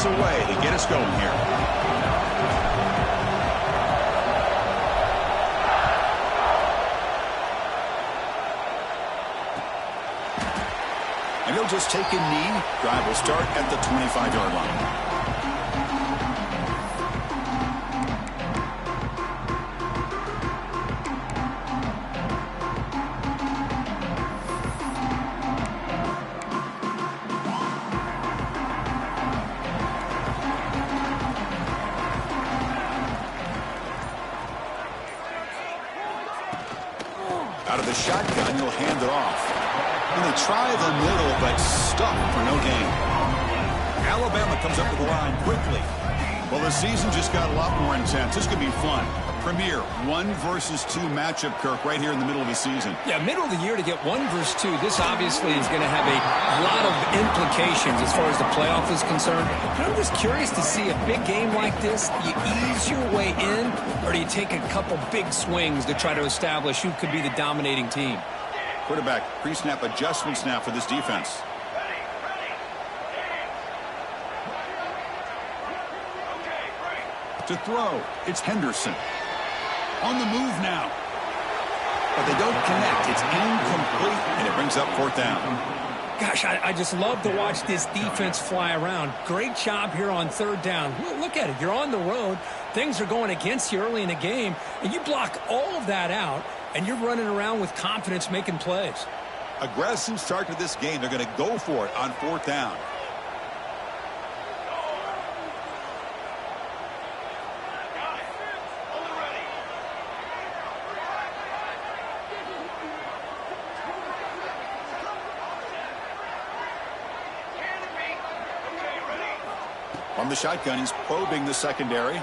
pass away to get us going here. And he'll just take a knee. Drive will start at the 25-yard line. Out of the shotgun, he'll hand it off. And they try the middle, but stuck for no gain. Alabama comes up to the line quickly. Well, the season just got a lot more intense. This could be fun. Premier 1 versus 2 matchup, Kirk, right here in the middle of the season. Yeah, middle of the year to get 1 versus 2. This obviously is going to have a lot of implications as far as the playoff is concerned. But I'm just curious to see a big game like this. Do you ease your way in, or do you take a couple big swings to try to establish who could be the dominating team? Quarterback pre-snap adjustments now for this defense. To throw, it's Henderson. On the move now. But they don't connect. It's incomplete, and it brings up 4th down. Gosh, I just love to watch this defense fly around. Great job here on 3rd down. Look at it. You're on the road. Things are going against you early in the game, and you block all of that out, and you're running around with confidence making plays. Aggressive start to this game. They're going to go for it on 4th down. From the shotgun, he's probing the secondary.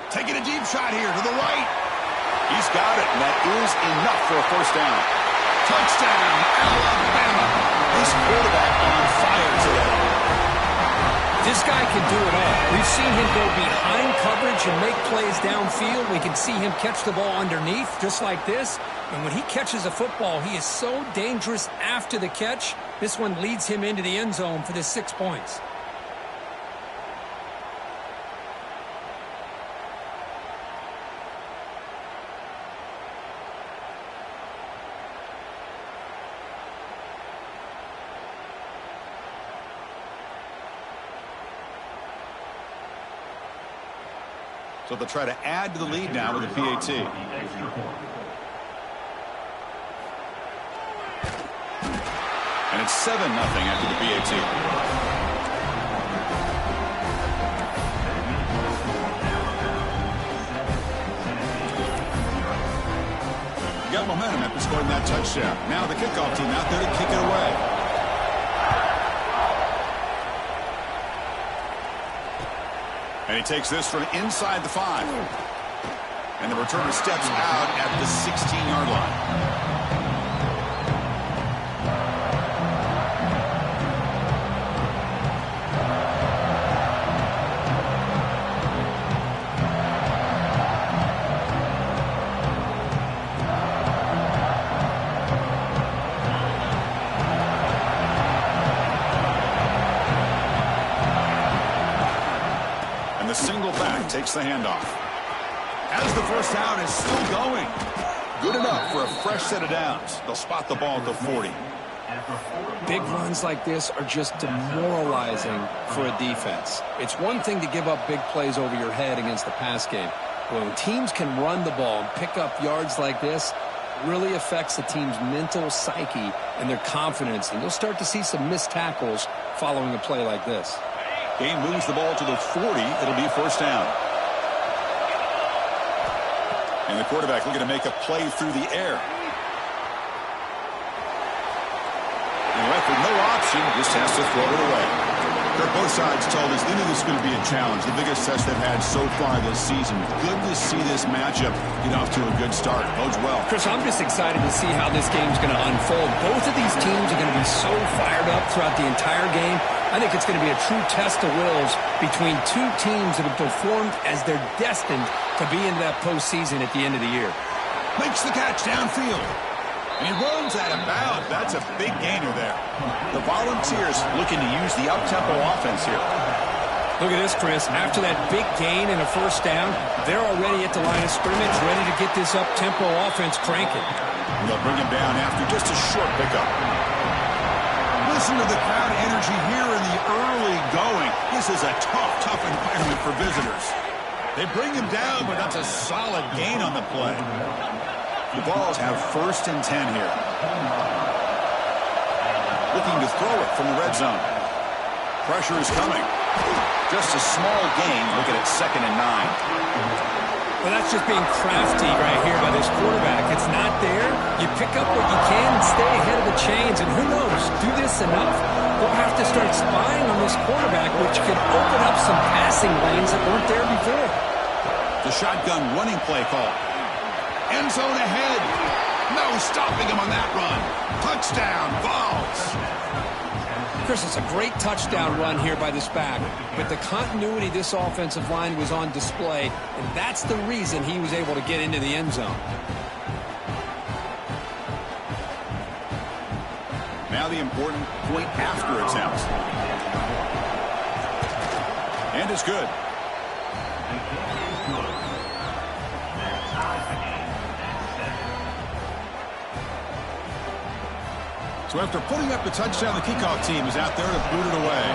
Taking a deep shot here to the right. He's got it, and that is enough for a 1st down. Touchdown, Alabama. This quarterback on fire today. This guy can do it all. We've seen him go behind coverage and make plays downfield. We can see him catch the ball underneath, just like this. And when he catches a football, he is so dangerous after the catch. This one leads him into the end zone for the 6 points. So they'll try to add to the lead now with a PAT. And it's 7-0 after the PAT. Got momentum after scoring that touchdown. Now the kickoff team out there to kick it away. And he takes this from inside the 5. And the returner steps out at the 16-yard line. The single back takes the handoff. As the 1st down is still going. Good enough for a fresh set of downs. They'll spot the ball at the 40. Big runs like this are just demoralizing for a defense. It's one thing to give up big plays over your head against the pass game. But when teams can run the ball and pick up yards like this, it really affects the team's mental psyche and their confidence. And you'll start to see some missed tackles following a play like this. Game moves the ball to the 40. It'll be 1st down. And the quarterback looking to make a play through the air. And left with no option, just has to throw it away. Both sides told us they knew this was going to be a challenge, the biggest test they've had so far this season. Good to see this matchup get off to a good start. Bodes well. Chris, I'm just excited to see how this game's going to unfold. Both of these teams are going to be so fired up throughout the entire game. I think it's going to be a true test of wills between two teams that have performed as they're destined to be into that postseason at the end of the year. Makes the catch downfield. And he runs out of bounds. That's a big gainer there. The Volunteers looking to use the up-tempo offense here. Look at this, Chris. After that big gain and a first down, they're already at the line of scrimmage, ready to get this up-tempo offense cranking. They'll bring him down after just a short pickup. Listen to the crowd energy here in the early going. This is a tough environment for visitors. They bring him down, but that's a solid gain on the play. The Vols have 1st and 10 here. Looking to throw it from the red zone. Pressure is coming. Just a small gain. Look at it, 2nd and 9. Well, that's just being crafty right here by this quarterback. It's not there. You pick up what you can and stay ahead of the chains. And who knows, do this enough, they'll have to start spying on this quarterback, which could open up some passing lanes that weren't there before. The shotgun running play call. End zone ahead. No stopping him on that run. Touchdown, Vols. Chris, it's a great touchdown run here by this back, but the continuity of this offensive line was on display, and that's the reason he was able to get into the end zone. Now the important point after attempt. And it's good. So after putting up the touchdown, the kickoff team is out there to boot it away.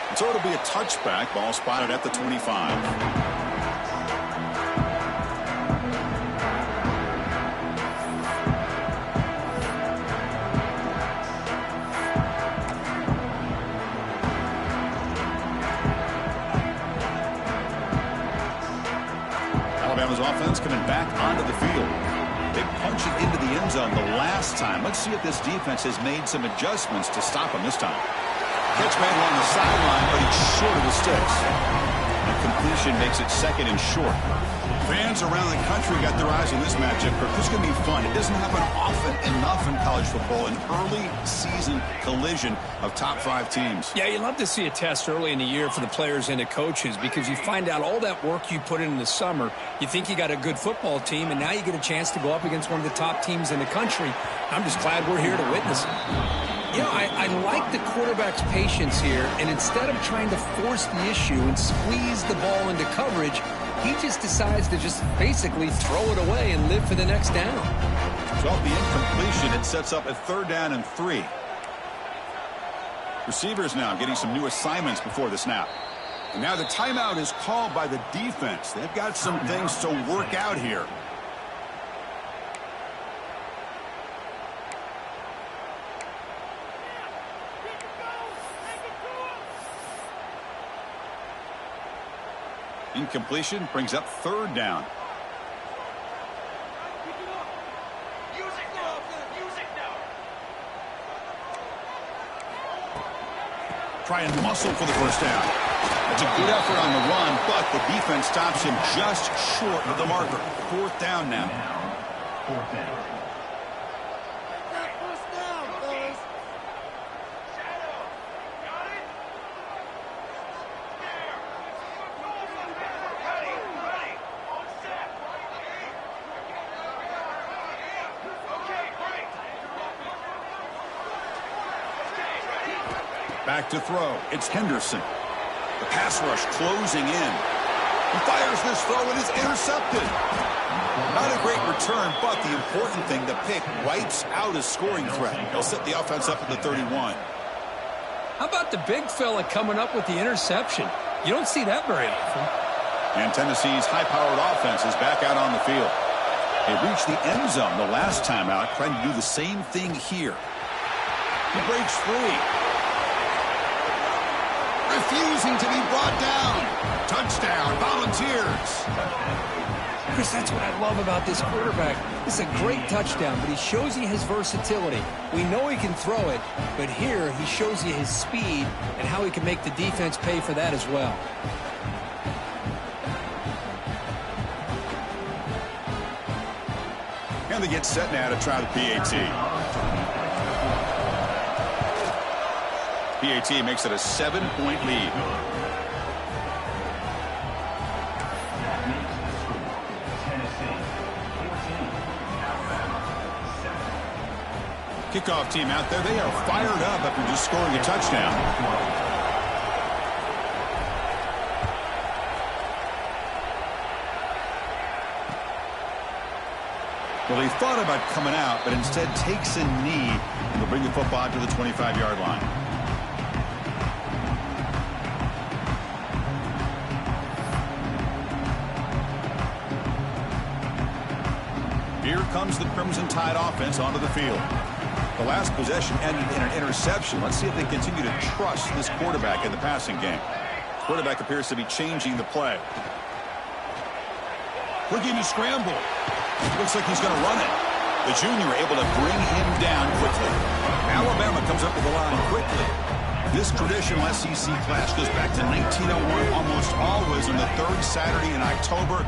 And so it'll be a touchback. Ball spotted at the 25. Alabama's offense coming back onto the field. They punch it into the end zone the last time. Let's see if this defense has made some adjustments to stop him this time. Catch made along the sideline, but he's short of the sticks. And completion makes it 2nd and short. Fans around the country got their eyes on this matchup. This is going to be fun. It doesn't happen often enough in college football. An early season collision of top 5 teams. Yeah, you love to see a test early in the year for the players and the coaches because you find out all that work you put in the summer. You think you got a good football team, and now you get a chance to go up against one of the top teams in the country. I'm just glad we're here to witness it. You know, I like the quarterback's patience here, and instead of trying to force the issue and squeeze the ball into coverage, he just decides to just basically throw it away and live for the next down. So off the incompletion, it sets up a 3rd down and 3. Receivers now getting some new assignments before the snap. And now the timeout is called by the defense. They've got some things to work out here. Incompletion brings up 3rd down. Try and muscle for the first down. It's a good effort on the run, but the defense stops him just short of the marker. 4th down now. 4th down. Back to throw. It's Henderson. The pass rush closing in. He fires this throw and is intercepted. Not a great return, but the important thing, the pick wipes out a scoring threat. He'll set the offense up at the 31. How about the big fella coming up with the interception? You don't see that very often. And Tennessee's high-powered offense is back out on the field. They reached the end zone the last time out, trying to do the same thing here. He breaks free. Refusing to be brought down. Touchdown, Volunteers. Chris, that's what I love about this quarterback. It's a great touchdown, but he shows you his versatility. We know he can throw it, but here he shows you his speed and how he can make the defense pay for that as well. And they get set now to try the PAT. PAT makes it a 7-point lead. Kickoff team out there, they are fired up after just scoring a touchdown. Well, he thought about coming out, but instead takes a knee and will bring the football to the 25-yard line. Here comes the Crimson Tide offense onto the field. The last possession ended in an interception. Let's see if they continue to trust this quarterback in the passing game. Quarterback appears to be changing the play. Looking to scramble. Looks like he's going to run it. The junior able to bring him down quickly. Alabama comes up with the line quickly. This traditional SEC clash goes back to 1901, almost always on the third Saturday in October.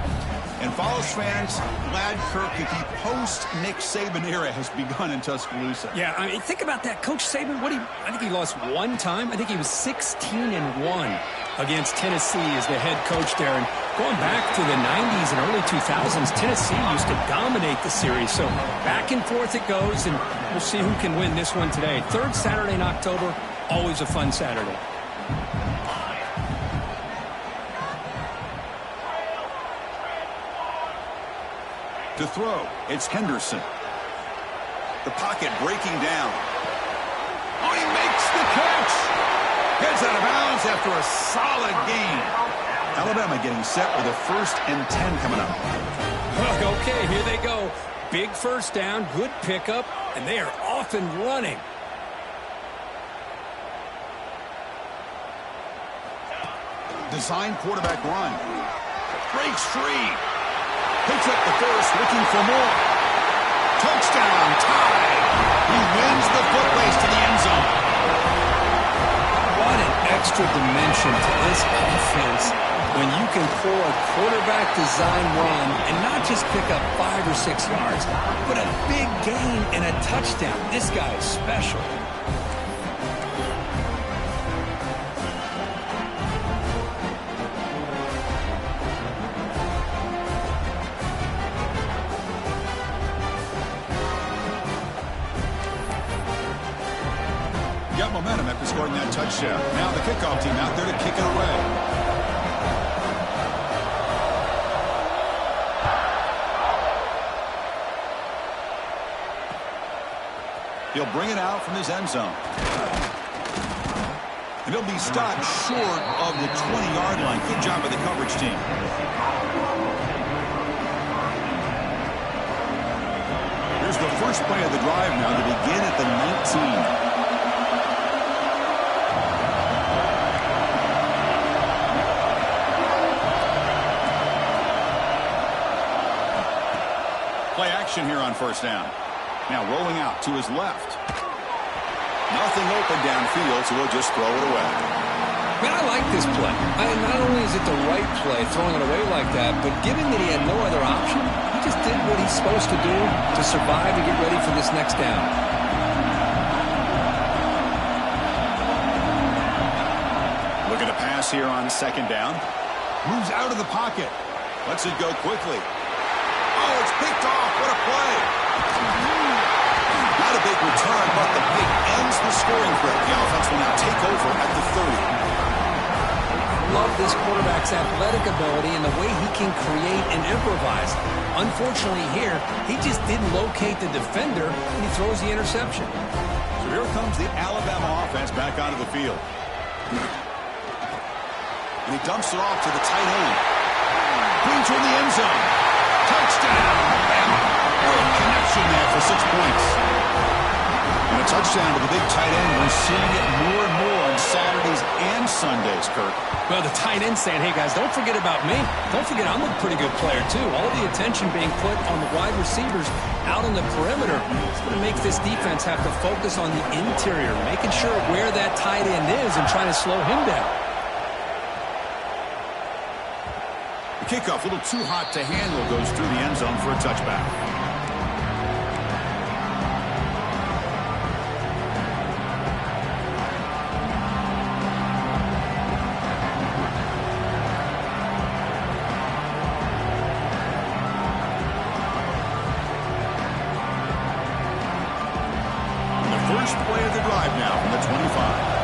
And Follows fans, glad Kirk, the post-Nick Saban era has begun in Tuscaloosa. Yeah, I mean, think about that. Coach Saban, I think he lost one time. I think he was 16-1 against Tennessee as the head coach there. And going back to the 90s and early 2000s, Tennessee used to dominate the series. So back and forth it goes, and we'll see who can win this one today. Third Saturday in October, always a fun Saturday. To throw, it's Henderson. The pocket breaking down. Oh, he makes the catch. Gets out of bounds after a solid gain. Alabama getting set with a 1st and 10 coming up. Okay, here they go. Big first down, good pickup, and they are off and running. Design quarterback run. Breaks free. Picks up the first, looking for more. Touchdown, Tide. He wins the foot race to the end zone. What an extra dimension to this offense when you can pull a quarterback design run and not just pick up 5 or 6 yards, but a big gain and a touchdown. This guy is special. Got momentum after scoring that touchdown. Now the kickoff team out there to kick it away. He'll bring it out from his end zone. And he'll be stopped short of the 20-yard line. Good job by the coverage team. Here's the first play of the drive now to begin at the 19. Play action here on first down. Now rolling out to his left. Nothing open downfield, so he'll just throw it away. Man, I like this play. Not only is it the right play, throwing it away like that, but given that he had no other option, he just did what he's supposed to do to survive and get ready for this next down. Looking to pass here on second down. Moves out of the pocket. Lets it go quickly. Oh, it's picked off. What a play. Not a big return, but the pick ends the scoring threat. The offense will now take over at the 30. Love this quarterback's athletic ability and the way he can create and improvise. Unfortunately here, he just didn't locate the defender and he throws the interception. So here comes the Alabama offense back onto the field. And he dumps it off to the tight end. Brings her in the end zone. Touchdown, Alabama. Great connection there for 6 points. And a touchdown to the big tight end. We're seeing it more and more on Saturdays and Sundays, Kirk. Well, the tight end saying, hey, guys, don't forget about me. Don't forget I'm a pretty good player, too. All the attention being put on the wide receivers out on the perimeter. It's going to make this defense have to focus on the interior, making sure where that tight end is and trying to slow him down. The kickoff, a little too hot to handle, goes through the end zone for a touchback. First play of the drive now from the 25.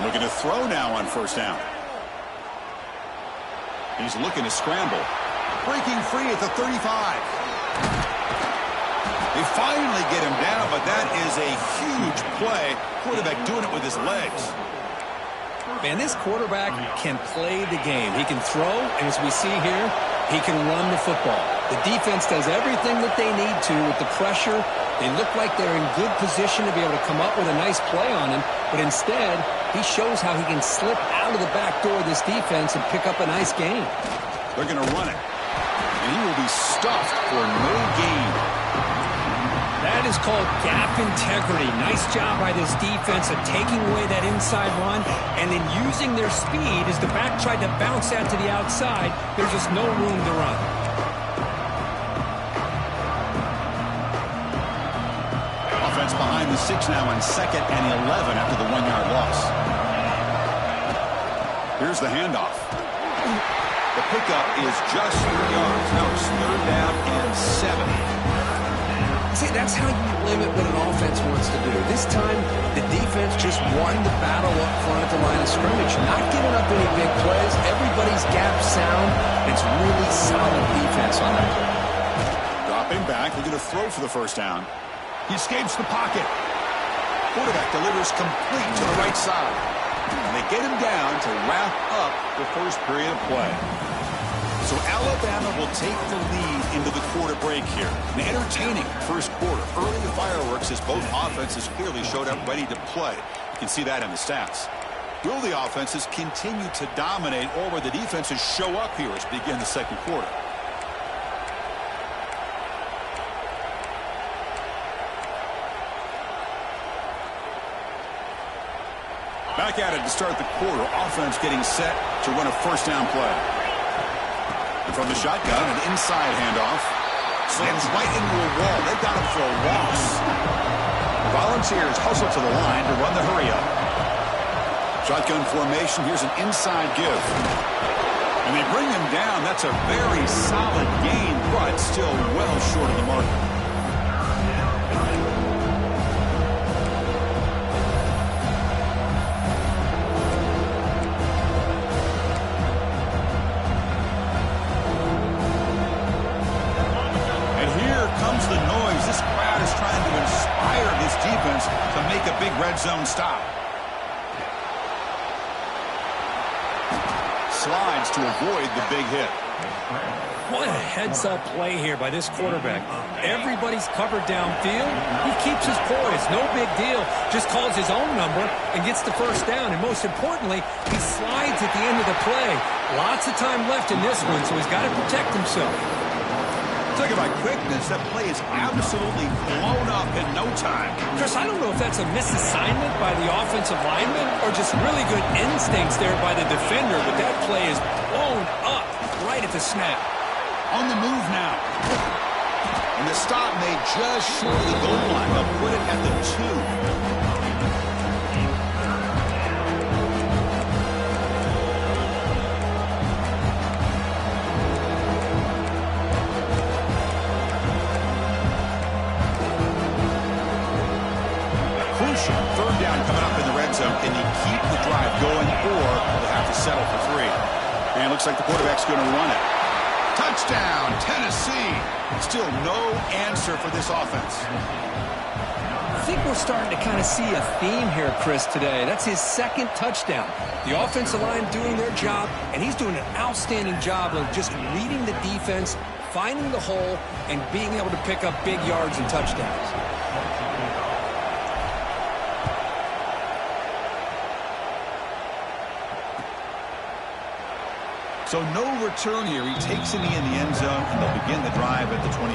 Looking to throw now on first down. He's looking to scramble. Breaking free at the 35. They finally get him down, but that is a huge play. Quarterback doing it with his legs. Man, this quarterback can play the game. He can throw, and as we see here, he can run the football. The defense does everything that they need to with the pressure. They look like they're in good position to be able to come up with a nice play on him, but instead, he shows how he can slip out of the back door of this defense and pick up a nice gain. They're going to run it, and he will be stuffed for no gain. That is called gap integrity. Nice job by this defense of taking away that inside run and then using their speed as the back tried to bounce that to the outside. There's just no room to run. Offense behind the 6 now on 2nd and 11 after the 1-yard loss. Here's the handoff. The pickup is just 3 yards. Now it's 3rd down and 7. See, that's how you limit what an offense wants to do. This time, the defense just won the battle up front at the line of scrimmage. Not giving up any big plays. Everybody's gap sound. It's really solid defense on that play. Dropping back. They're going to throw for the first down. He escapes the pocket. Quarterback delivers complete to the right side. And they get him down to wrap up the first period of play. So Alabama will take the lead into the quarter break here. An entertaining first quarter. Early fireworks as both offenses clearly showed up ready to play. You can see that in the stats. Will the offenses continue to dominate, or will the defenses show up here as we begin the second quarter? Back at it to start the quarter. Offense getting set to run a first down play. And from the shotgun, an inside handoff. Slams right into a wall. They've got him for a loss. The Volunteers hustle to the line to run the hurry up. Shotgun formation. Here's an inside give. And they bring him down. That's a very solid gain, but still well short of the mark. The noise. This crowd is trying to inspire this defense to make a big red zone stop. Slides to avoid the big hit. What a heads-up play here by this quarterback. Everybody's covered downfield. He keeps his poise. No big deal. Just calls his own number and gets the first down. And most importantly, he slides at the end of the play. Lots of time left in this one, so he's got to protect himself. Talk about quickness. That play is absolutely blown up in no time. Chris, I don't know if that's a misassignment by the offensive lineman or just really good instincts there by the defender, but that play is blown up right at the snap. On the move now. And the stop made just short of the goal line. They'll put it at the 2. Third down coming up in the red zone. Can you keep the drive going, or they'll have to settle for 3? And it looks like the quarterback's going to run it. Touchdown, Tennessee. Still no answer for this offense. I think we're starting to kind of see a theme here, Chris, today. That's his 2nd touchdown. The offensive line doing their job, and he's doing an outstanding job of just reading the defense, finding the hole, and being able to pick up big yards and touchdowns. So no return here. He takes it in the end zone, and they'll begin the drive at the 25.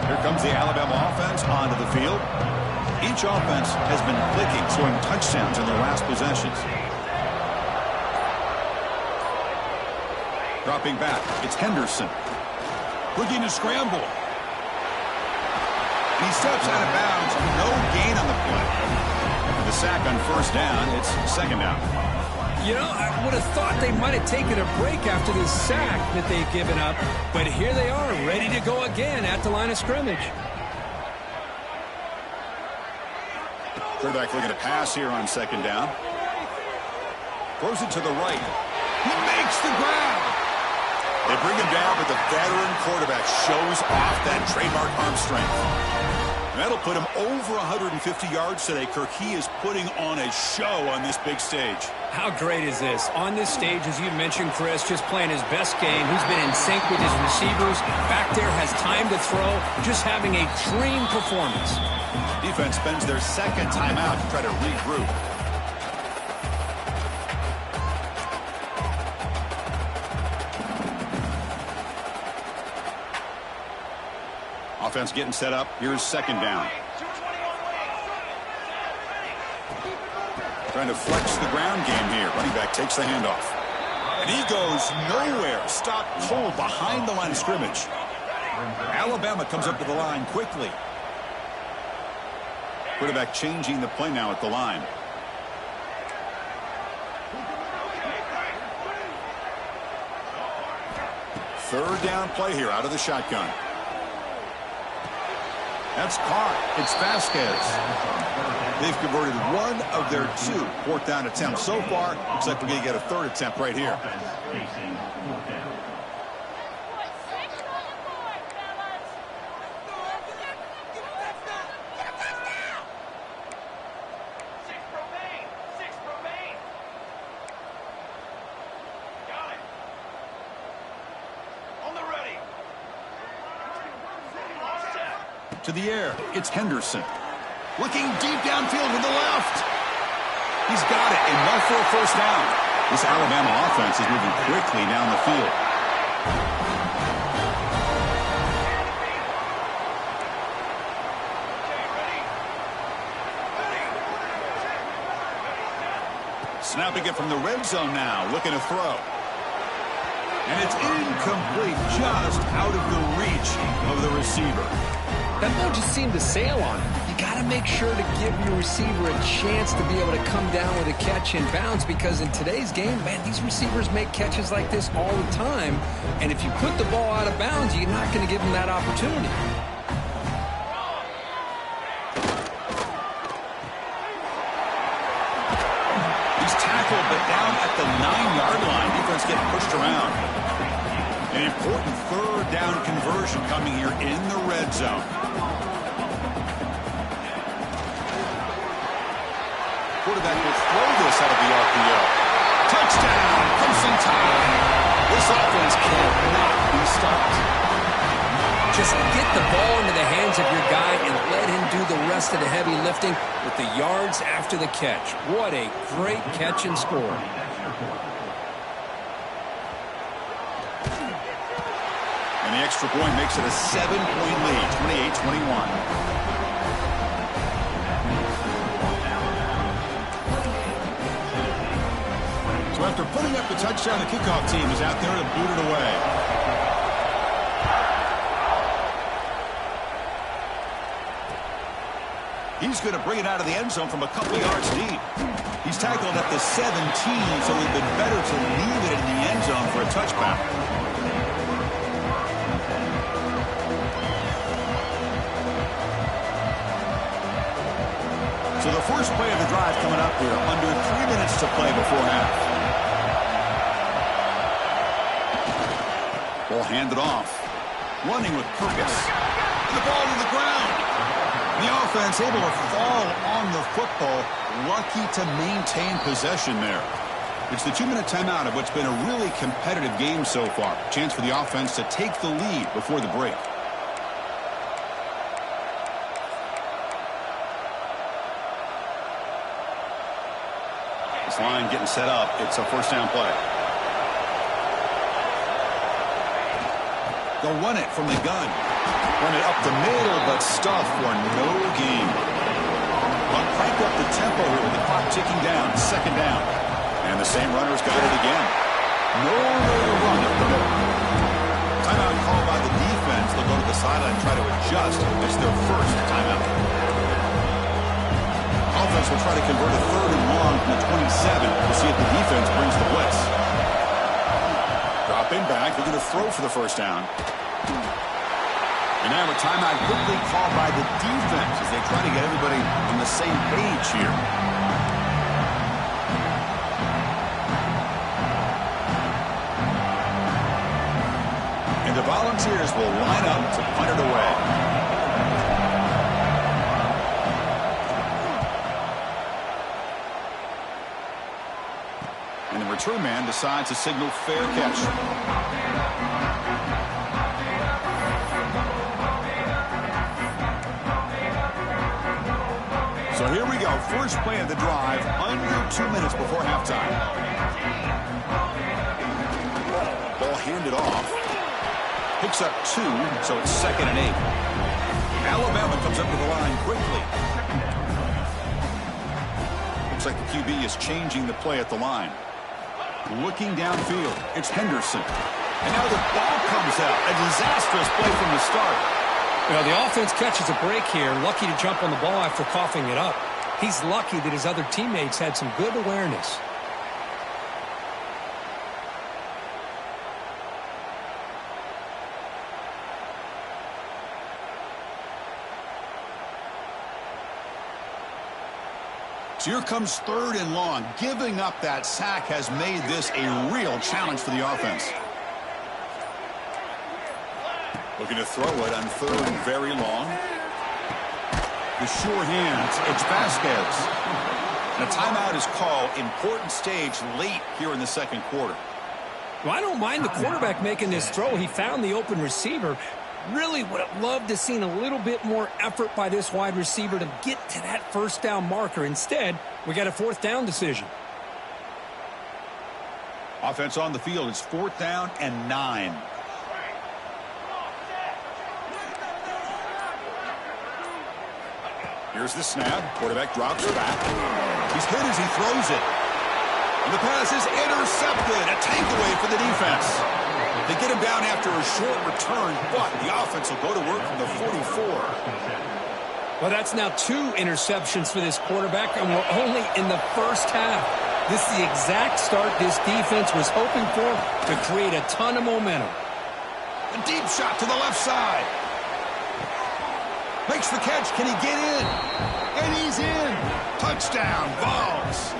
Here comes the Alabama offense onto the field. Each offense has been clicking, scoring touchdowns in their last possessions. Dropping back, it's Henderson. Looking to scramble. He steps out of bounds. No gain on the play. The sack on first down. It's second down. You know, I would have thought they might have taken a break after this sack that they've given up. But here they are, ready to go again at the line of scrimmage. Quarterback looking to pass here on second down. Throws it to the right. He makes the grab. They bring him down, but the veteran quarterback shows off that trademark arm strength. That'll put him over 150 yards today, Kirk. He is putting on a show on this big stage. How great is this? On this stage, as you mentioned, Chris, just playing his best game. He's been in sync with his receivers. Back there, has time to throw. Just having a dream performance. Defense spends their second timeout to try to regroup. Offense getting set up. Here's second down. Trying to flex the ground game here. Running back takes the handoff. And he goes nowhere. Stopped cold behind the line of scrimmage. Alabama comes up to the line quickly. Quarterback changing the play now at the line. Third down play here out of the shotgun. That's caught. It's Vasquez. They've converted one of their 2 fourth down attempts so far. Looks like we're going to get a third attempt right here. To the air, it's Henderson. Looking deep downfield to the left. He's got it, enough for a first down. This Alabama offense is moving quickly down the field. Snapping it from the red zone now, looking to throw. And it's incomplete, just out of the reach of the receiver. That ball just seemed to sail on him. You got to make sure to give your receiver a chance to be able to come down with a catch in bounds, because in today's game, man, these receivers make catches like this all the time. And if you put the ball out of bounds, you're not going to give them that opportunity. He's tackled, but down at the 9-yard line. Defense getting pushed around. An important third down conversion coming here in the red zone. Quarterback will throw this out of the RPO. Touchdown! Crimson Tide! This offense cannot be stopped. Just get the ball into the hands of your guy and let him do the rest of the heavy lifting with the yards after the catch. What a great catch and score. And the extra point makes it a 7-point lead, 28-21. So after putting up the touchdown, the kickoff team is out there to boot it away. He's going to bring it out of the end zone from a couple of yards deep. He's tackled at the 17, so it would have been better to leave it in the end zone for a touchback. So the first play of the drive coming up here, under 3 minutes to play before half. Ball handed off. Running with purpose. The ball to the ground. The offense able to fall on the football. Lucky to maintain possession there. It's the 2-minute timeout of what's been a really competitive game so far. Chance for the offense to take the lead before the break. This line getting set up. It's a first down play. They'll run it from the gun. Run it up the middle, but stuff for no gain. But crank up the tempo here with the clock ticking down. Second down. And the same runner's got it again. Nowhere to run up the middle. Timeout called by the defense. just as their first timeout. Offense will try to convert a 3rd and long from the 27 to see if the defense brings the blitz. Dropping back, they're going to throw for the first down. And now a timeout quickly called by the defense as they try to get everybody on the same page here. And the Volunteers will line up to punt it away. And the return man decides to signal fair catch. So here we go. First play of the drive, under 2 minutes before halftime. Ball handed off. Picks up 2, so it's 2nd and 8. Alabama comes up to the line quickly. Looks like the QB is changing the play at the line. Looking downfield, it's Henderson. And now the ball comes out. A disastrous play from the start. Well, the offense catches a break here, lucky to jump on the ball after coughing it up. He's lucky that his other teammates had some good awareness. So here comes 3rd and long. Giving up that sack has made this a real challenge for the offense. Looking to throw it on 3rd and very long. The sure hands. It's Vasquez. And a timeout is called. Important stage late here in the 2nd quarter. Well, I don't mind the quarterback making this throw. He found the open receiver. Really would have loved to have seen a little bit more effort by this wide receiver to get to that first down marker. Instead, we got a 4th down decision. Offense on the field. It's 4th down and 9. Here's the snap. Quarterback drops back. He's hit as he throws it. And the pass is intercepted. A takeaway for the defense. They get him down after a short return, but the offense will go to work from the 44. Well, that's now 2 interceptions for this quarterback, and we're only in the first half. This is the exact start this defense was hoping for to create a ton of momentum. A deep shot to the left side. Makes the catch. Can he get in? And he's in. Touchdown, Vols.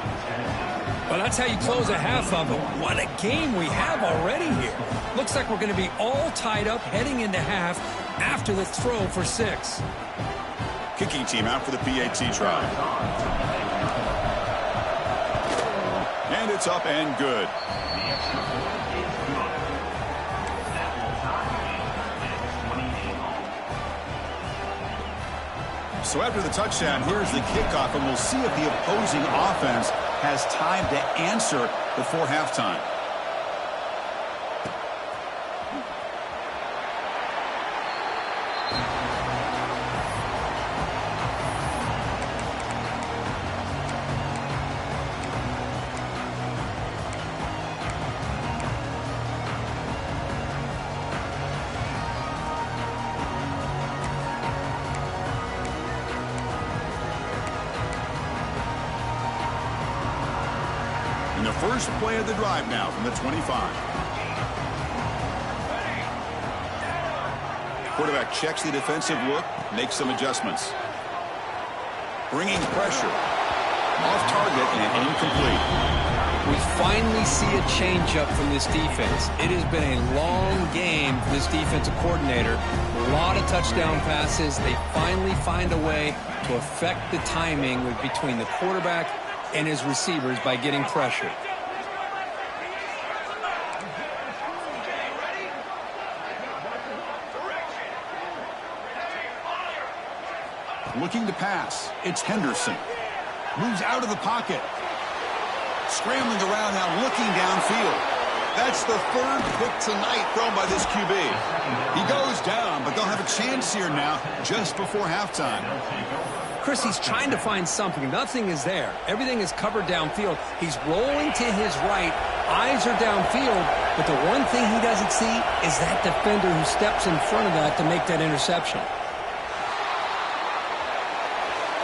Well, that's how you close a half of it. What a game we have already here. Looks like we're going to be all tied up heading into half after the throw for 6. Kicking team out for the PAT try. And it's up and good. So after the touchdown, here's the kickoff, and we'll see if the opposing offense has time to answer before halftime. First play of the drive now from the 25. Quarterback checks the defensive look, makes some adjustments. Bringing pressure. Off target and incomplete. We finally see a changeup from this defense. It has been a long game for this defensive coordinator. A lot of touchdown passes. They finally find a way to affect the timing between the quarterback and his receivers by getting pressure. Looking to pass. It's Henderson. Moves out of the pocket. Scrambling around now, looking downfield. That's the 3rd pick tonight thrown by this QB. He goes down, but they'll have a chance here now just before halftime. Chris, he's trying to find something. Nothing is there. Everything is covered downfield. He's rolling to his right. Eyes are downfield, but the one thing he doesn't see is that defender who steps in front of that to make that interception.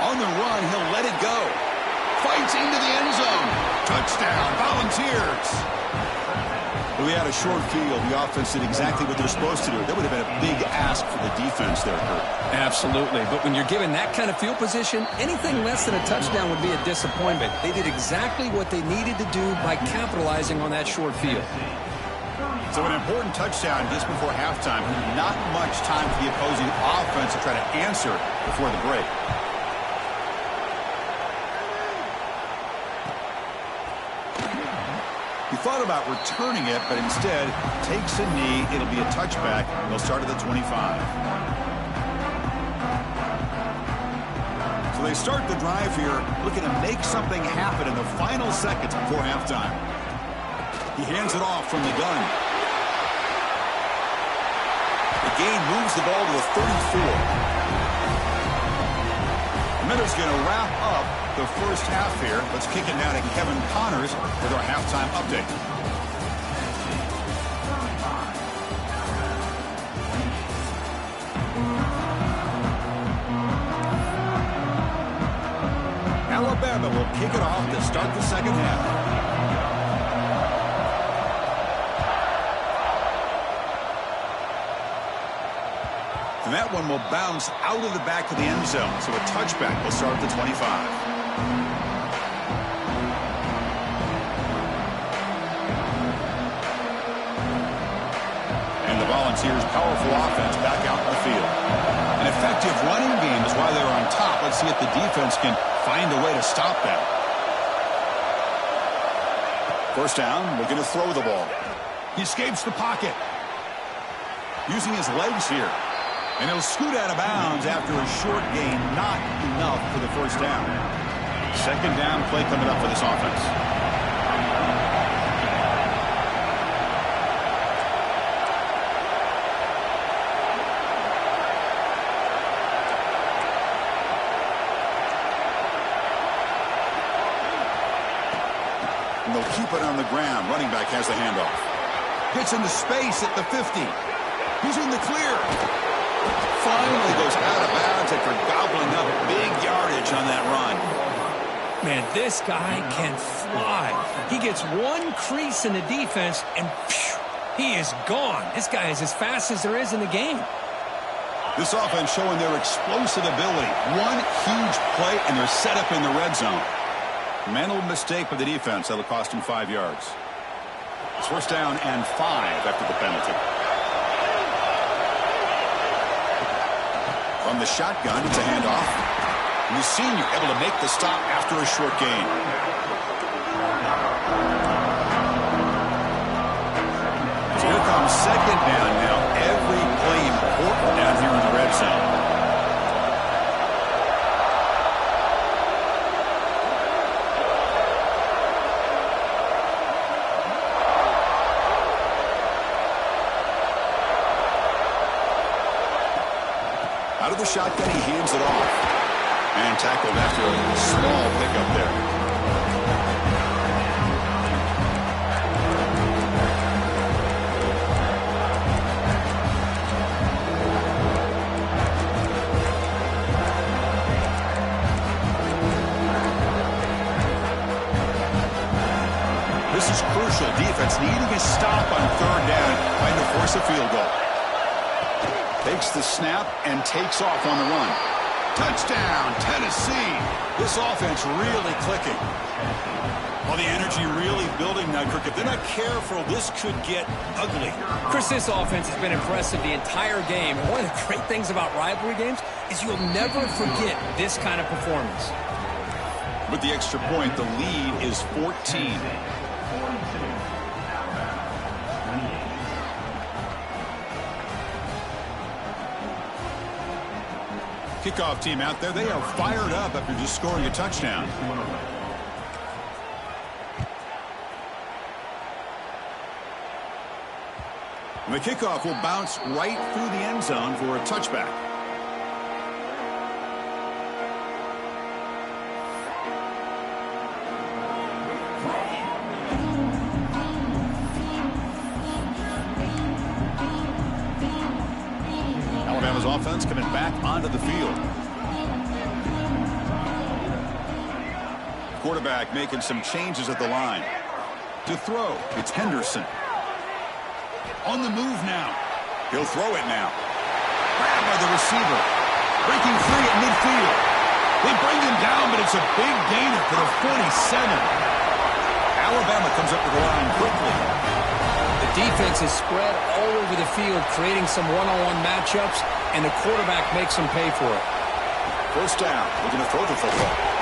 On the run, he'll let it go. Fights into the end zone. Touchdown, Volunteers. If we had a short field, the offense did exactly what they're supposed to do. That would have been a big ask for the defense there, Kurt. Absolutely. But when you're given that kind of field position, anything less than a touchdown would be a disappointment. They did exactly what they needed to do by capitalizing on that short field. So an important touchdown just before halftime. Not much time for the opposing offense to try to answer before the break. He thought about returning it, but instead takes a knee. It'll be a touchback. They'll start at the 25. So they start the drive here, looking to make something happen in the final seconds before halftime. He hands it off from the gun. The gain moves the ball to the 34. Miller's going to wrap up the first half here. Let's kick it now to Kevin Connors with our halftime update. Alabama will kick it off to start the second half. And that one will bounce out of the back of the end zone. So a touchback will start at the 25. And the Volunteers' powerful offense back out in the field. An effective running game is why they're on top. Let's see if the defense can find a way to stop that. First down, looking to throw the ball. He escapes the pocket. Using his legs here. And he'll scoot out of bounds after a short gain. Not enough for the first down. Second down play coming up for this offense. And they'll keep it on the ground. Running back has the handoff. Gets into space at the 50. He's in the clear. Finally goes out of bounds after gobbling up big yardage on that run. Man, this guy can fly. He gets one crease in the defense, and phew, he is gone. This guy is as fast as there is in the game. This offense showing their explosive ability. One huge play, and they're set up in the red zone. Mental mistake by the defense. That'll cost him 5 yards. It's first down and 5 after the penalty. From the shotgun, it's a handoff. And the senior able to make the stop after a short gain. So here comes second down now. Every play important down here in the red zone. Out of the shotgun, he hands it off. And tackled after a small pickup there. This is crucial. Defense needing a stop on third down, trying to force a field goal. Takes the snap and takes off on the run. Touchdown, Tennessee. This offense really clicking. Well, the energy really building now, Kirk. If they're not careful, this could get ugly. Chris, this offense has been impressive the entire game. And one of the great things about rivalry games is you'll never forget this kind of performance. With the extra point, the lead is 14. Kickoff team out there. They are fired up after just scoring a touchdown. And the kickoff will bounce right through the end zone for a touchback. Alabama's offense coming back onto the field. Quarterback making some changes at the line. To throw, it's Henderson. On the move now. He'll throw it now. Grabbed by the receiver. Breaking free at midfield. They bring him down, but it's a big gainer for the 47. Alabama comes up to the line quickly. The defense is spread all over the field, creating some one-on-one matchups, and the quarterback makes them pay for it. First down, looking to throw the football.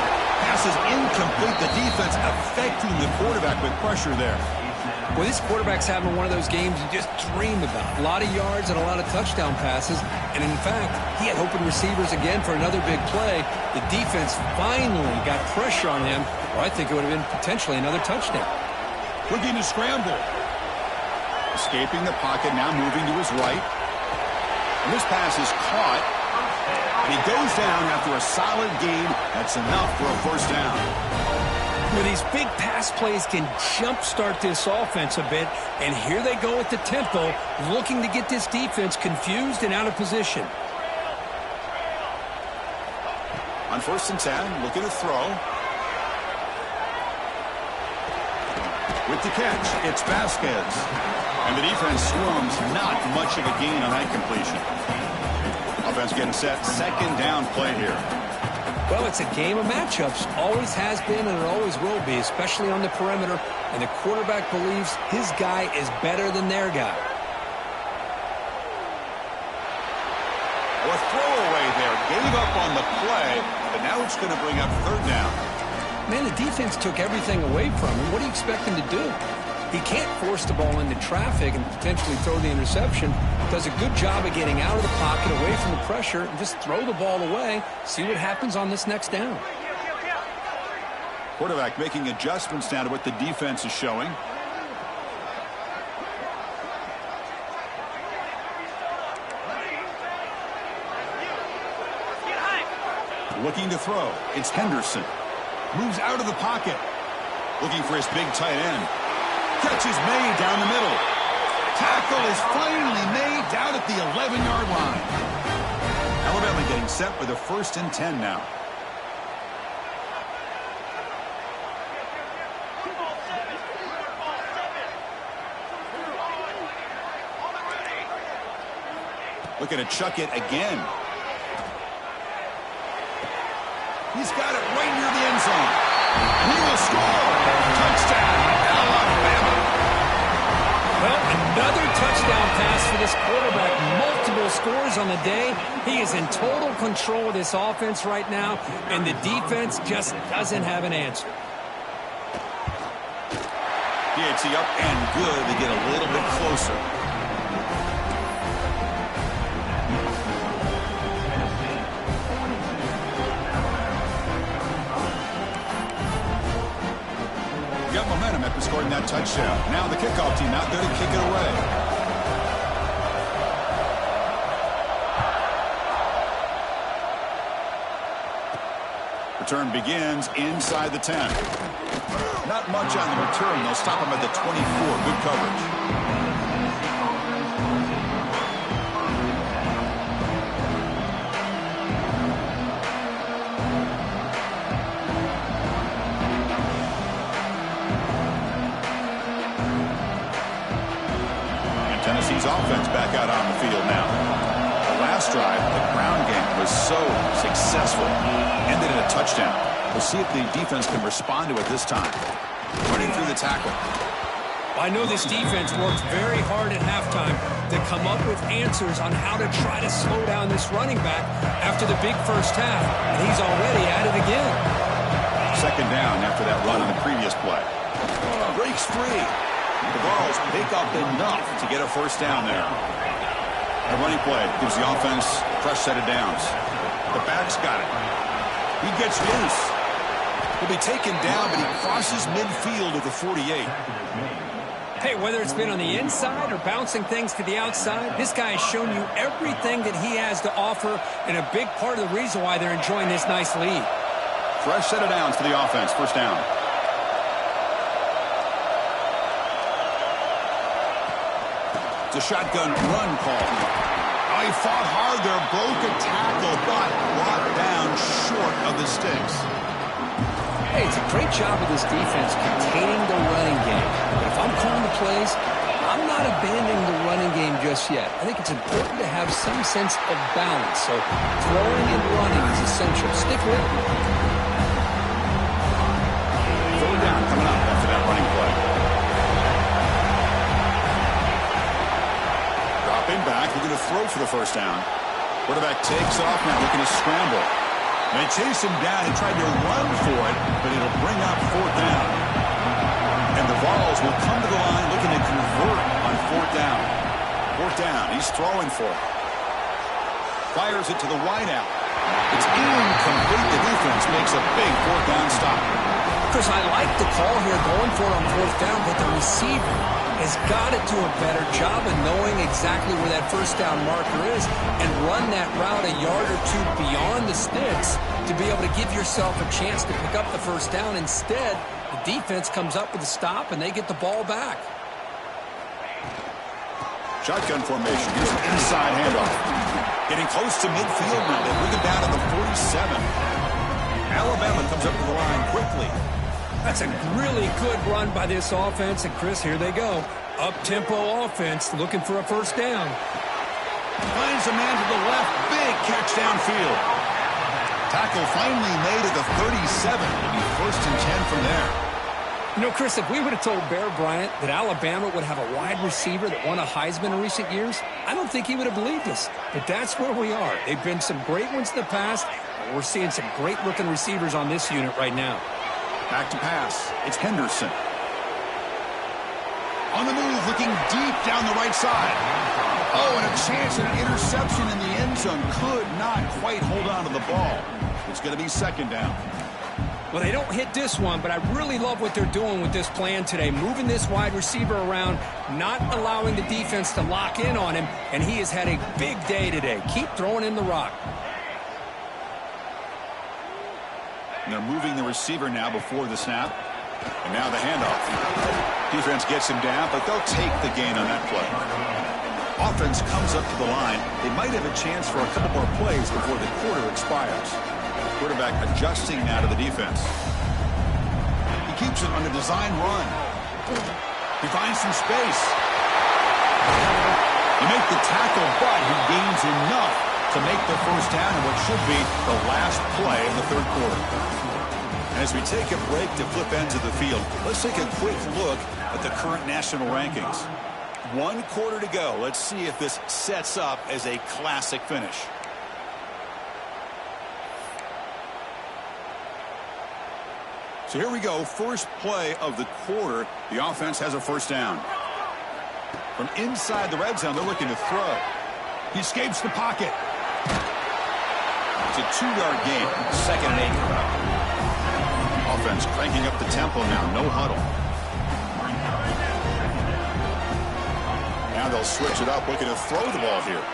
Pass is incomplete. The defense affecting the quarterback with pressure there. Well, this quarterback's having one of those games you just dream about. A lot of yards and a lot of touchdown passes. And in fact, he had open receivers again for another big play. The defense finally got pressure on him. Well, I think it would have been potentially another touchdown. Looking to scramble. Escaping the pocket, now moving to his right. And this pass is caught. And he goes down after a solid gain. That's enough for a first down. Well, these big pass plays can jumpstart this offense a bit. And here they go at the tempo, looking to get this defense confused and out of position. On 1st and 10, looking to throw. With the catch, it's Vasquez. And the defense swarms, not much of a gain on that completion. Offense getting set, 2nd down play here. Well, it's a game of matchups. Always has been and it always will be, especially on the perimeter. And the quarterback believes his guy is better than their guy. A throwaway there. Gave up on the play, but now it's going to bring up 3rd down. Man, the defense took everything away from him. What do you expect him to do? He can't force the ball into traffic and potentially throw the interception. Does a good job of getting out of the pocket, away from the pressure, and just throw the ball away. See what happens on this next down. Quarterback making adjustments now to what the defense is showing. Looking to throw. It's Henderson. Moves out of the pocket. Looking for his big tight end. Catch is made down the middle. Tackle is finally made down at the 11-yard line. Alabama getting set with a 1st and 10 now. Looking to chuck it again. He's got it right near the end zone. He will score. Touchdown, Alabama. Well, another touchdown pass for this quarterback. Multiple scores on the day. He is in total control of this offense right now, and the defense just doesn't have an answer. Gets he up and good to get a little bit closer. Got momentum after scoring that touchdown. Now the kickoff team out there to kick it away. Return begins inside the 10. Not much on the return. They'll stop him at the 24. Good coverage. Tennessee's offense back out on the field now. The last drive, the ground game was so successful. Ended in a touchdown. We'll see if the defense can respond to it this time. Running through the tackle. I know this defense worked very hard at halftime to come up with answers on how to try to slow down this running back after the big first half. And he's already at it again. 2nd down after that run on the previous play. Breaks free. The Vols pick up enough to get a 1st down there. The running play gives the offense a fresh set of downs. The back's got it. He gets loose. He'll be taken down, but he crosses midfield at the 48. Hey, whether it's been on the inside or bouncing things to the outside, this guy has shown you everything that he has to offer, and a big part of the reason why they're enjoying this nice lead. Fresh set of downs for the offense. 1st down. It's a shotgun run call. Oh, he fought hard there, broke a tackle, but brought down short of the sticks. Hey, it's a great job of this defense containing the running game. But if I'm calling the plays, I'm not abandoning the running game just yet. I think it's important to have some sense of balance. So throwing and running is essential. Stick with it. Third down coming up after that running play. Dropping back, looking to throw for the first down. Quarterback takes off now, looking to scramble. They chase him down. He tried to run for it, but it'll bring up fourth down. And the Vols will come to the line looking to convert on fourth down. Fourth down. He's throwing for it. Fires it to the wideout. It's incomplete. The defense makes a big fourth down stop. Chris, I like the call here going for it on fourth down, but the receiver has got to do a better job of knowing exactly where that first down marker is and run that route a yard or two beyond the sticks to be able to give yourself a chance to pick up the first down. Instead, the defense comes up with a stop and they get the ball back. Shotgun formation. Here's an inside handoff. Getting close to midfield now. They bring it down to the 47. Alabama comes up to the line quickly. That's a really good run by this offense. And, Chris, here they go. Up-tempo offense looking for a first down. Finds a man to the left. Big catch downfield. Tackle finally made at the 37. It'll be first and 10 from there. You know, Chris, if we would have told Bear Bryant that Alabama would have a wide receiver that won a Heisman in recent years, I don't think he would have believed us. But that's where we are. They've been some great ones in the past, and we're seeing some great-looking receivers on this unit right now. Back to pass. It's Henderson. On the move, looking deep down the right side. Oh, and a chance at an interception in the end zone. Could not quite hold on to the ball. It's going to be second down. Well, they don't hit this one, but I really love what they're doing with this plan today. Moving this wide receiver around, not allowing the defense to lock in on him, and he has had a big day today. Keep throwing in the rock. And they're moving the receiver now before the snap. And now the handoff. Defense gets him down, but they'll take the gain on that play. Offense comes up to the line. They might have a chance for a couple more plays before the quarter expires. Quarterback adjusting now to the defense. He keeps it on a design run. He finds some space. They make the tackle, but he gains enough to make the first down in what should be the last play of the third quarter. And as we take a break to flip ends of the field, let's take a quick look at the current national rankings. 1 quarter to go. Let's see if this sets up as a classic finish. So here we go. First play of the quarter. The offense has a first down. From inside the red zone, they're looking to throw. He escapes the pocket. It's a 2-yard gain. Second and 8 coming up. Offense cranking up the tempo now. No huddle. Now they'll switch it up, looking to throw the ball here.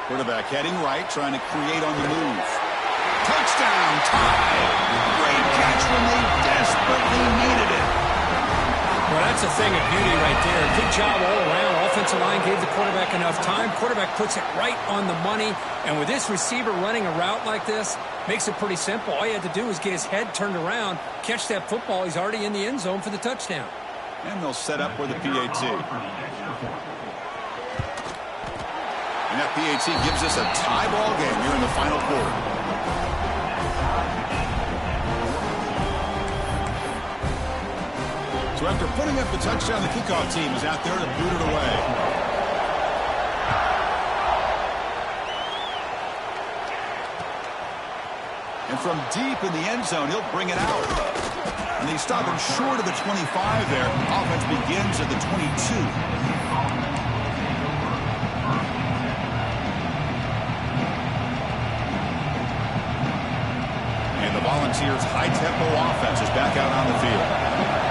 Quarterback heading right, trying to create on the move. Touchdown, tie. Great catch when they desperately needed it. Well, that's a thing of beauty right there. Good job all around. Offensive line gave the quarterback enough time. Quarterback puts it right on the money. And with this receiver running a route like this, makes it pretty simple. All you had to do is get his head turned around, catch that football. He's already in the end zone for the touchdown. And they'll set up for the PAT. And that PAT gives us a tie ball game here in the final quarter. So after putting up the touchdown, the kickoff team is out there to boot it away. And from deep in the end zone, he'll bring it out. And they stop him short of the 25 there. Offense begins at the 22. Volunteers' high-tempo offense is back out on the field.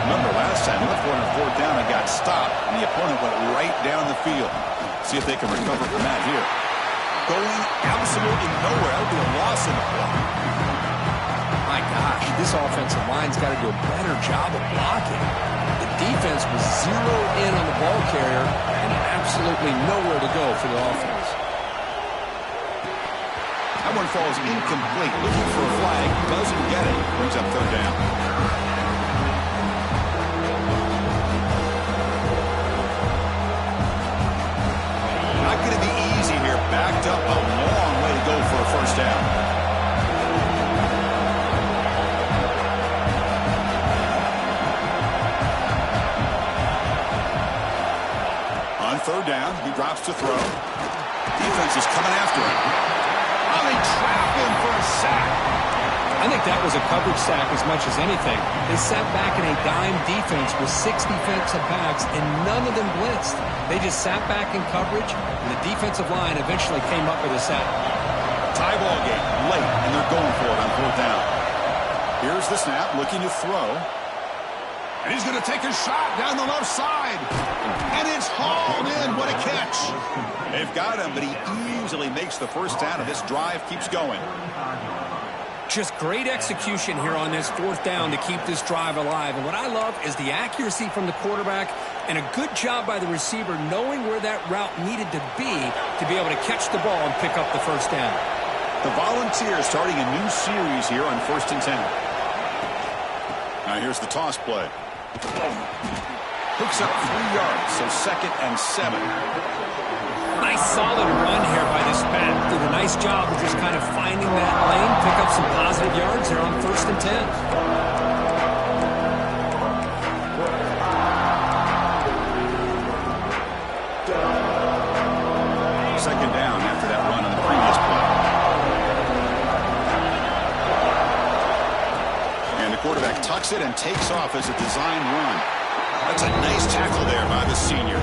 Remember, last time, they went for it on fourth down and got stopped, and the opponent went right down the field. See if they can recover from that here. Going absolutely nowhere. That would be a loss in the play. My gosh, this offensive line's got to do a better job of blocking. The defense was zeroed in on the ball carrier and absolutely nowhere to go for the offense. That one falls incomplete. Looking for a flag. Doesn't get it. Brings up third down. Not going to be easy here. Backed up a long way to go for a first down. On third down, he drops to throw. Defense is coming after him. Oh, they trap him for a sack. I think that was a coverage sack as much as anything. They sat back in a dime defense with 6 defensive backs, and none of them blitzed. They just sat back in coverage, and the defensive line eventually came up with a sack. Tie ball game late, and they're going for it on fourth down. Here's the snap, looking to throw. And he's going to take a shot down the left side. And it's hauled in. What a catch. They've got him, but he easily makes the first down, and this drive keeps going. Just great execution here on this fourth down to keep this drive alive. And what I love is the accuracy from the quarterback and a good job by the receiver knowing where that route needed to be able to catch the ball and pick up the first down. The Volunteers starting a new series here on 1st and 10. Now here's the toss play. Hooks up 3 yards, so 2nd and 7. Nice solid run here by this back. Did a nice job of just kind of finding that lane, pick up some positive yards there on 1st and 10. Second down after that run on the previous play. And the quarterback tucks it and takes off as a design run. That's a nice tackle there by the senior.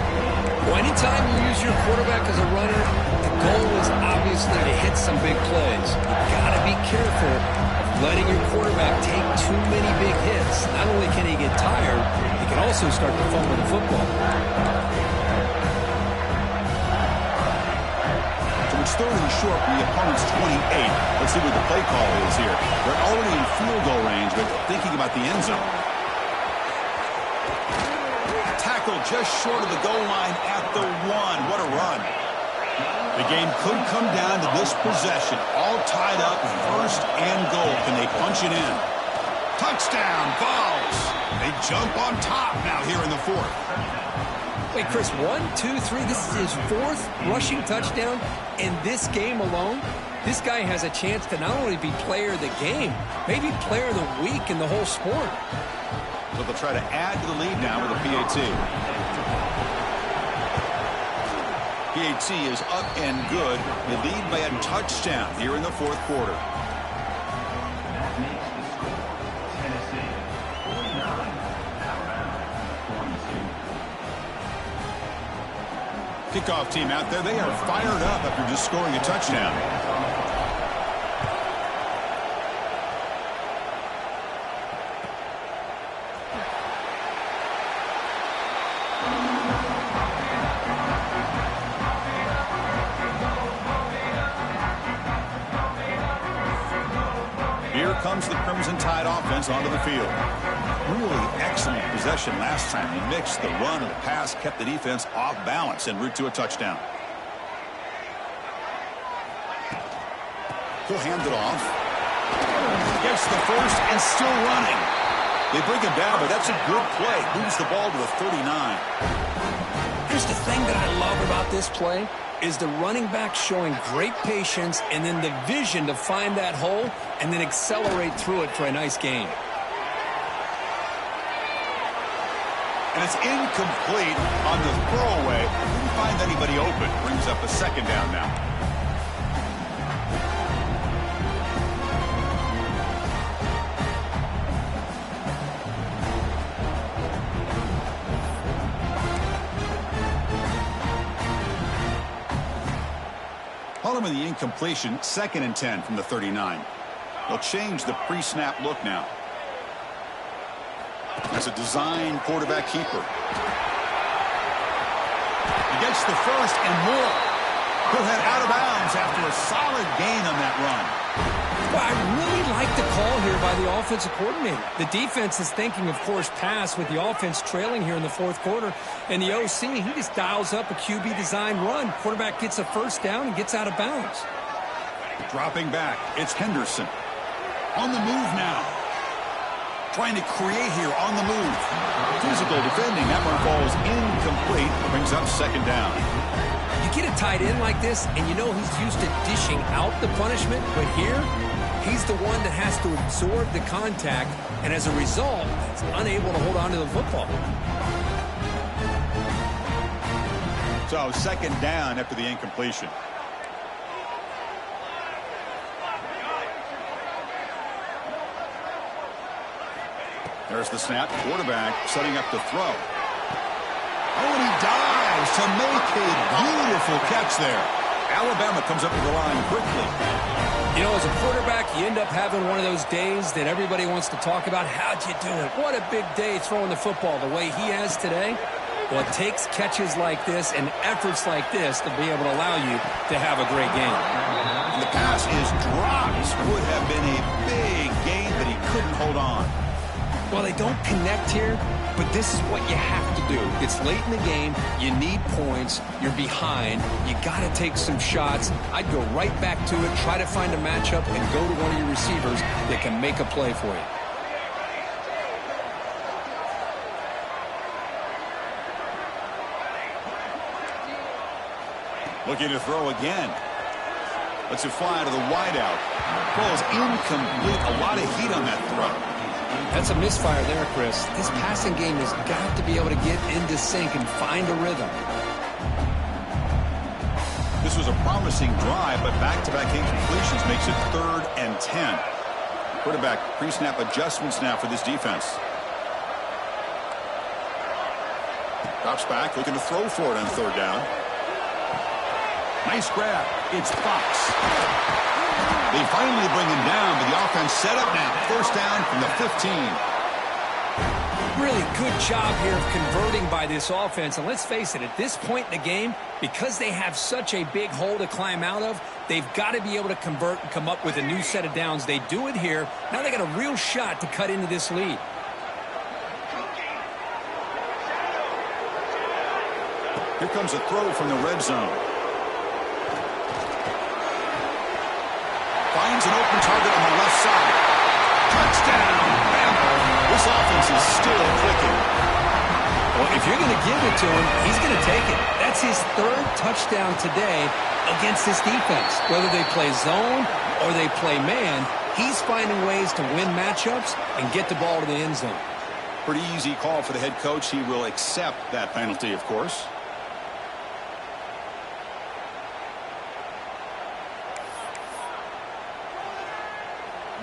Well, anytime you use your quarterback as a runner, the goal is obviously to hit some big plays. You've got to be careful of letting your quarterback take too many big hits. Not only can he get tired, he can also start to fumble the football. So it's 3rd and short from the opponent's 28. Let's see what the play call is here. They're already in field goal range, but thinking about the end zone. Tackle just short of the goal line at the 1. What a run. The game could come down to this possession. All tied up, 1st and goal. Can they punch it in? Touchdown, Vols. They jump on top now here in the 4th. Wait, Chris, 1, 2, 3. This is his 4th rushing touchdown in this game alone. This guy has a chance to not only be player of the game, maybe player of the week in the whole sport. So they'll try to add to the lead now with a PAT. PAT is up and good. They lead by a touchdown here in the 4th quarter. Kickoff team out there. They are fired up after just scoring a touchdown. Here comes the Crimson Tide offense onto the field. Really excellent possession last time. He mixed the run and the pass, kept the defense off balance en route to a touchdown. He'll hand it off. Gets the first and still running. They bring him down, but that's a good play. Moves the ball to the 39. Here's the thing that I love about this play is the running back showing great patience and then the vision to find that hole and then accelerate through it for a nice gain. And it's incomplete on the throwaway. Didn't find anybody open. Brings up a 2nd down now. Following the incompletion, 2nd and 10 from the 39. They'll change the pre-snap look now. As a design quarterback keeper. He gets the first and more. He'll head out of bounds after a solid gain on that run. Well, I really like the call here by the offensive coordinator. The defense is thinking, of course, pass with the offense trailing here in the 4th quarter. And the OC, he just dials up a QB design run. Quarterback gets a first down and gets out of bounds. Dropping back, it's Henderson. On the move now. Trying to create here on the move. Physical defending. That one falls incomplete. Brings up second down. You get a tight end like this, and you know he's used to dishing out the punishment, but here, he's the one that has to absorb the contact, and as a result, is unable to hold on to the football. So second down after the incompletion. There's the snap. Quarterback setting up the throw. Oh, and he dives to make a beautiful catch there. Alabama comes up to the line quickly. You know, as a quarterback, you end up having one of those days that everybody wants to talk about. How'd you do it? What a big day throwing the football the way he has today. Well, it takes catches like this and efforts like this to be able to allow you to have a great game. And the pass is dropped. This would have been a big gain, but he couldn't hold on. Well, they don't connect here, but this is what you have to do. It's late in the game. You need points. You're behind. You got to take some shots. I'd go right back to it, try to find a matchup, and go to one of your receivers that can make a play for you. Looking to throw again. Lets it fly to the wideout. Throw is incomplete. A lot of heat on that throw. That's a misfire there, Chris. This passing game has got to be able to get into sync and find a rhythm. This was a promising drive, but back-to-back incompletions makes it 3rd and 10. Quarterback pre-snap adjustments now for this defense. Drops back, looking to throw for it on 3rd down. Nice grab. It's Fox. They finally bring him down, but the offense set up now. 1st down from the 15. Really good job here of converting by this offense. And let's face it, at this point in the game, because they have such a big hole to climb out of, they've got to be able to convert and come up with a new set of downs. They do it here. Now they got a real shot to cut into this lead. Here comes a throw from the red zone. Finds an open target on the left side. Touchdown! This offense is still clicking. Well, if you're going to give it to him, he's going to take it. That's his 3rd touchdown today against this defense. Whether they play zone or they play man, he's finding ways to win matchups and get the ball to the end zone. Pretty easy call for the head coach. He will accept that penalty, of course.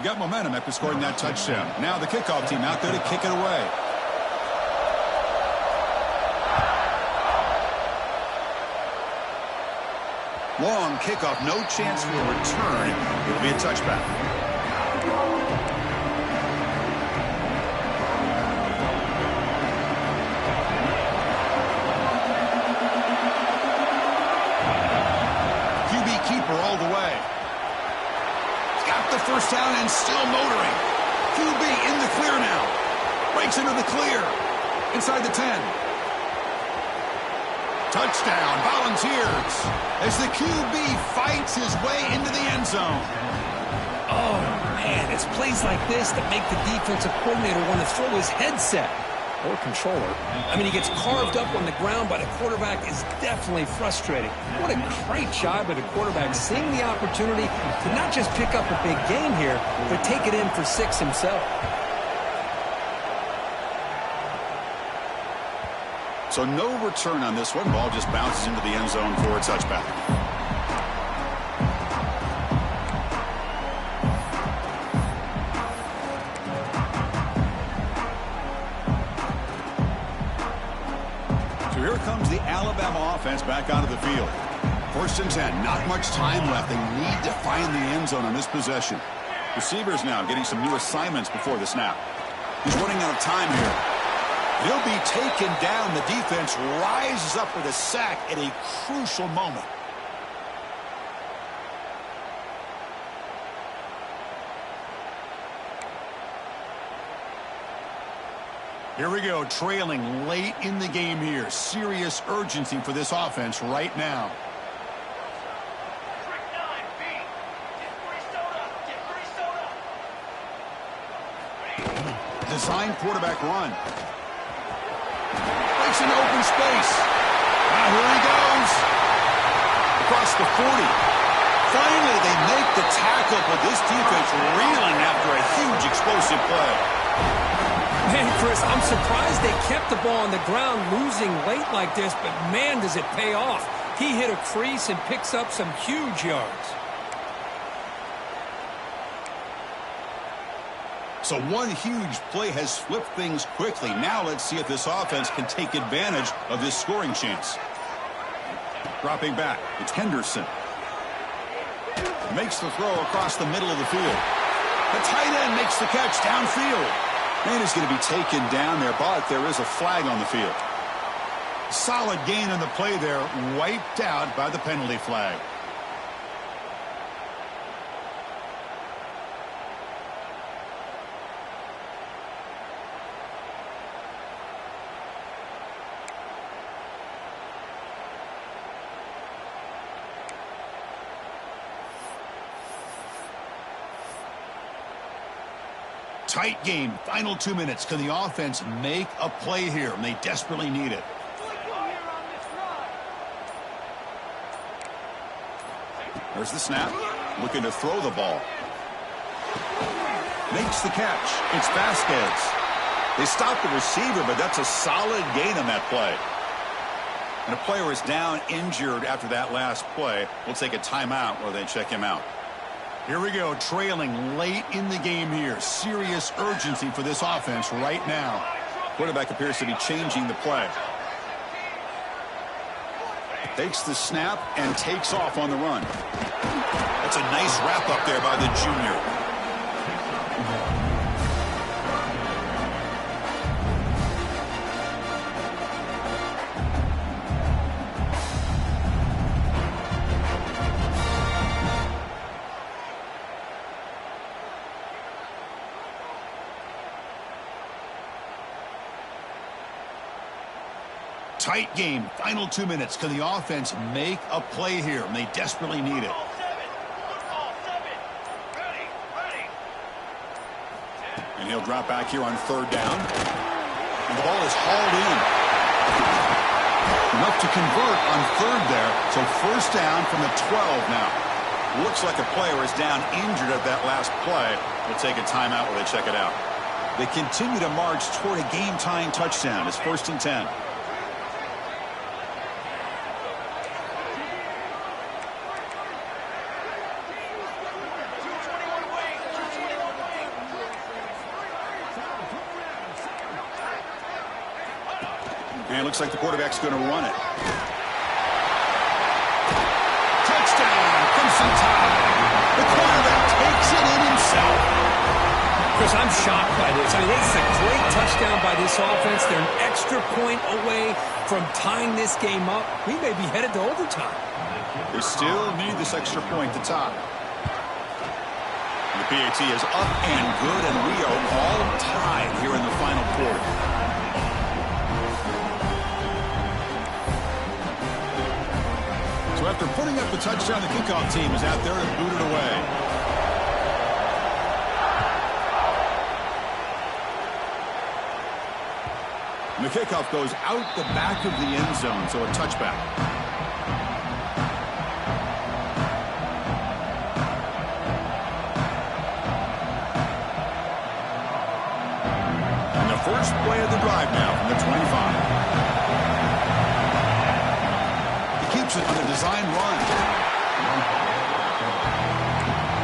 Got momentum after scoring that touchdown. Now the kickoff team out there to kick it away. Long kickoff, no chance for a return. It'll be a touchback. QB keeper all the way. The 1st down and still motoring. QB in the clear now. Breaks into the clear. Inside the 10. Touchdown, Volunteers. As the QB fights his way into the end zone. Oh, man, it's plays like this that make the defensive coordinator want to throw his headset or controller. I mean, he gets carved up on the ground by the quarterback. Is definitely frustrating. What a great job by the quarterback seeing the opportunity to not just pick up a big gain here, but take it in for 6 himself. So no return on this one. Ball just bounces into the end zone for a touchback. So here comes the Alabama offense back onto the field. 1st and 10. Not much time left. They need to find the end zone on this possession. Receivers now getting some new assignments before the snap. He's running out of time here. He'll be taken down. The defense rises up with a sack at a crucial moment. Here we go, trailing late in the game here. Serious urgency for this offense right now. Design quarterback run. Breaks into open space. Now here he goes. Across the 40. Finally, they make the tackle, but this defense reeling after a huge explosive play. Man, Chris, I'm surprised they kept the ball on the ground losing late like this, but man, does it pay off. He hit a crease and picks up some huge yards. So one huge play has flipped things quickly. Now let's see if this offense can take advantage of this scoring chance. Dropping back, it's Henderson. Makes the throw across the middle of the field. The tight end makes the catch downfield. Man is going to be taken down there, but there is a flag on the field. Solid gain on the play there, wiped out by the penalty flag. Tight game, final 2 minutes. Can the offense make a play here? And they desperately need it. There's the snap. Looking to throw the ball. Makes the catch. It's Vasquez. They stopped the receiver, but that's a solid gain on that play. And a player is down injured after that last play. We'll take a timeout while they check him out. Here we go, trailing late in the game here. Serious urgency for this offense right now. Quarterback appears to be changing the play. Takes the snap and takes off on the run. That's a nice wrap up there by the junior. Tight game, final 2 minutes. Can the offense make a play here? And they desperately need it. And he'll drop back here on third down. And the ball is hauled in. Enough to convert on third there. So first down from the 12 now. Looks like a player is down injured at that last play. We'll take a timeout while they check it out. They continue to march toward a game-tying touchdown. It's 1st and 10. And it looks like the quarterback's going to run it. Touchdown! Crimson Tide. The quarterback takes it in himself. Chris, I'm shocked by this. I mean, this is a great touchdown by this offense. They're an extra point away from tying this game up. We may be headed to overtime. They still need this extra point to tie. The PAT is up and good, and we are all tied here in the final quarter. So after putting up the touchdown, the kickoff team is out there and booted away. And the kickoff goes out the back of the end zone, so a touchback. And the first play of the drive now from the 25. On the design run.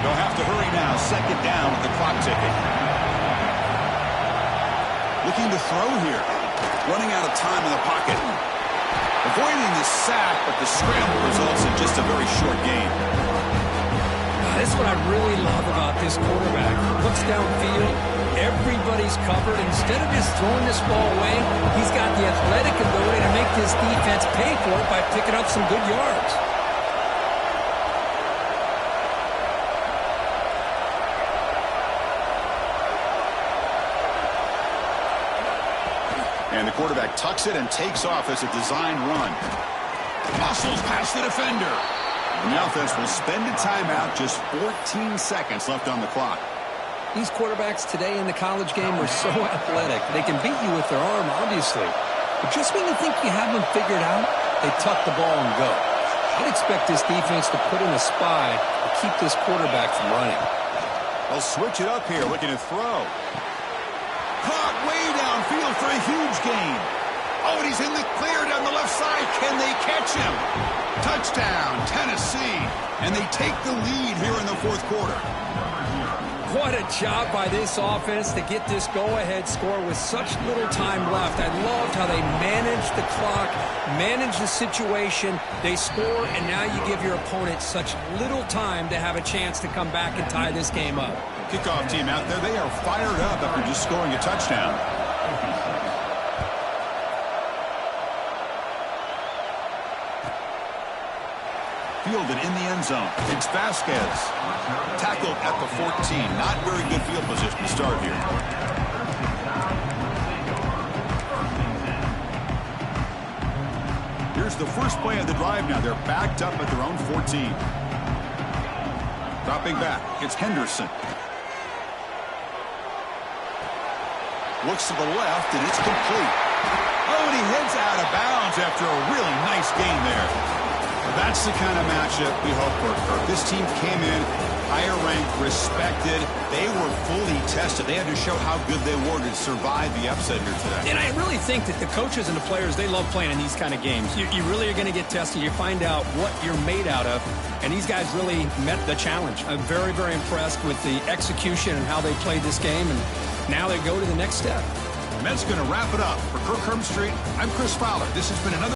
They'll have to hurry now. Second down with the clock ticking. Looking to throw here. Running out of time in the pocket. Avoiding the sack, but the scramble results in just a very short gain. That's what I really love about this quarterback. Looks downfield. Everybody's covered. Instead of just throwing this ball away, he's got the athletic ability to make this defense pay for it by picking up some good yards. And the quarterback tucks it and takes off as a design run. Muscles past the defender. And the offense will spend a timeout. Just 14 seconds left on the clock. These quarterbacks today in the college game are so athletic. They can beat you with their arm, obviously. But just when you think you have them figured out, they tuck the ball and go. I'd expect this defense to put in a spy to keep this quarterback from running. They'll switch it up here, looking to throw. Caught way downfield for a huge gain. Oh, and he's in the clear down the left side. Can they catch him? Touchdown, Tennessee. And they take the lead here in the fourth quarter. What a job by this offense to get this go-ahead score with such little time left. I loved how they managed the clock, managed the situation. They score, and now you give your opponent such little time to have a chance to come back and tie this game up. Kickoff team out there, they are fired up after just scoring a touchdown. Fielded in the end zone. It's Vasquez. Tackled at the 14. Not very good field position to start here. Here's the first play of the drive now. They're backed up at their own 14. Dropping back. It's Henderson. Looks to the left, and it's complete. Oh, and he heads out of bounds after a really nice gain there. That's the kind of matchup we hope for, Kirk. This team came in higher ranked, respected. They were fully tested. They had to show how good they were to survive the upset here today. And I really think that the coaches and the players, they love playing in these kind of games. You really are going to get tested. You find out what you're made out of. And these guys really met the challenge. I'm very, very impressed with the execution and how they played this game. And now they go to the next step. And that's going to wrap it up. For Kirk Herbstreit, I'm Chris Fowler. This has been another